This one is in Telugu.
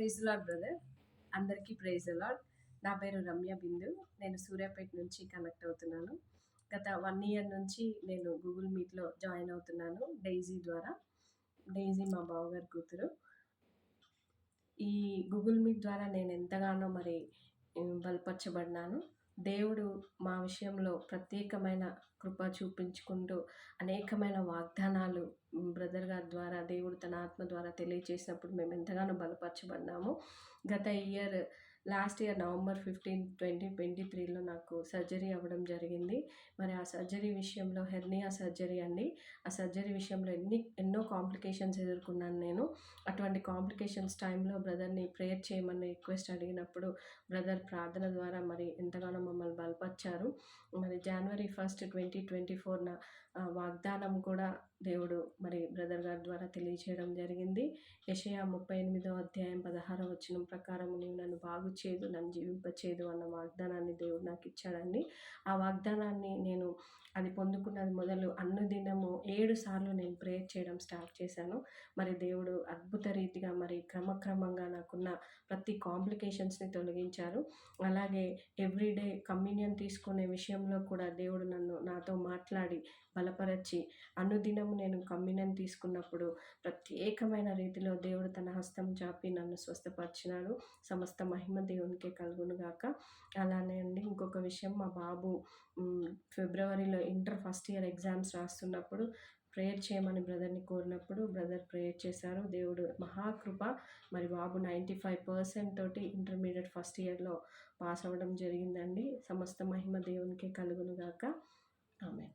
Praise Lord brother. అందరికీ ప్రైజ్ లార్డ్. నా పేరు రమ్య బిందు. నేను సూర్యాపేట నుంచి కనెక్ట్ అవుతున్నాను. గత 1 ఇయర్ నుంచి నేను గూగుల్ మీట్‌లో జాయిన్ అవుతున్నాను డెయిజీ ద్వారా. డెయిజీ మా బావగారి కూతురు. ఈ గూగుల్ మీట్ ద్వారా నేను ఎంతగానో బలపరచబడినాను. దేవుడు మా విషయంలో ప్రత్యేకమైన కృప చూపించుకుంటూ అనేకమైన వాగ్దానాలు బ్రదర్ గారి ద్వారా దేవుడు తన ఆత్మ ద్వారా తెలియచేసినప్పుడు మేము ఎంతగానో బలపరచబడినాము. లాస్ట్ ఇయర్ నవంబర్ 15, 2023లో నాకు సర్జరీ అవ్వడం జరిగింది. మరి ఆ సర్జరీ విషయంలో హెర్నియా సర్జరీ అండి. ఆ సర్జరీ విషయంలో ఎన్నో కాంప్లికేషన్స్ ఎదుర్కొన్నాను నేను. అటువంటి కాంప్లికేషన్స్ టైంలో బ్రదర్ని ప్రేయర్ చేయమని రిక్వెస్ట్ అడిగినప్పుడు బ్రదర్ ప్రార్థన ద్వారా మరి ఎంతగానో మమ్మల్ని బలపరిచారు. మరి January 1, 2024న వాగ్దానం కూడా దేవుడు మరి బ్రదర్ గారి ద్వారా తెలియచేయడం జరిగింది. యెషయా 38:16 ప్రకారం నీవు నన్ను బాగు చేయదు, నన్ను జీవింపచేయదు అన్న వాగ్దానాన్ని దేవుడు నాకు ఇచ్చాడండి. ఆ వాగ్దానాన్ని నేను అది పొందుకున్నది మొదలు అనుదినము 7 సార్లు నేను ప్రేయర్ చేయడం స్టార్ట్ చేశాను. మరి దేవుడు అద్భుత రీతిగా మరి క్రమక్రమంగా నాకున్న ప్రతి కాంప్లికేషన్స్ని తొలగించారు. అలాగే ఎవ్రీడే కమ్యూనియన్ తీసుకునే విషయంలో కూడా దేవుడు నాతో మాట్లాడి బలపరచి అనుదినము నేను కమ్యూనియన్ తీసుకున్నప్పుడు ప్రత్యేకమైన రీతిలో దేవుడు తన హస్తం చాపి నన్ను స్వస్థపరిచినాడు. సమస్త మహిమ దేవునికే కలుగునుగాక. అలానే అండి ఇంకొక విషయం, మా బాబు ఫిబ్రవరిలో ఇంటర్ ఫస్ట్ ఇయర్ ఎగ్జామ్స్ రాస్తున్నప్పుడు ప్రేయర్ చేయమని బ్రదర్ని కోరినప్పుడు బ్రదర్ ప్రేయర్ చేశారు. దేవుడు మహాకృప, మరి బాబు 95% తోటి ఇంటర్మీడియట్ ఫస్ట్ ఇయర్లో పాస్ అవ్వడం జరిగిందండి. సమస్త మహిమ దేవునికే కలుగునుగాక. ఆమేన్.